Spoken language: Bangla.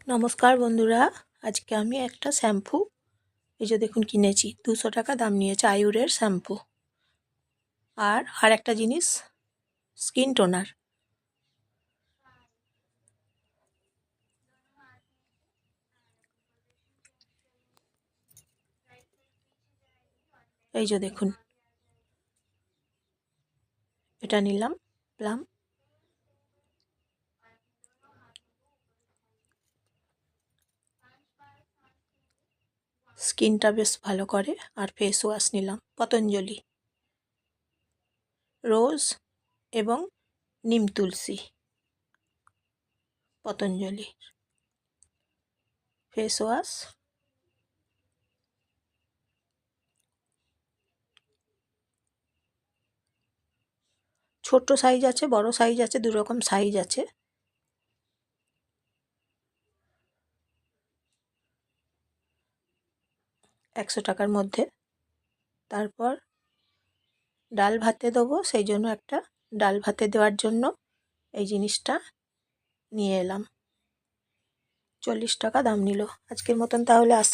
নমস্কার বন্ধুরা, আজকে আমি একটা শ্যাম্পু এই যে দেখুন কিনেছি। 200 টাকা দাম নিয়েছে আয়ুরের শ্যাম্পু। আর একটা জিনিস, স্কিন টোনার। এই যে দেখুন, এটা নিলাম প্লাম। স্কিনটা বেশ ভালো করে। আর ফেস ওয়াশ নিলাম পতঞ্জলি রোজ এবং নিম তুলসী। Patanjali face wash. ছোট সাইজ আছে, বড় সাইজ আছে, দু রকম সাইজ আছে। একশো টাকার মধ্যে। তারপর ডাল ভাতে দেবো, সেই জন্য একটা ডাল ভাতে দেওয়ার জন্য এই জিনিসটা নিয়ে এলাম। 40 টাকা দাম নিল। আজকের মতন তাহলে আসি।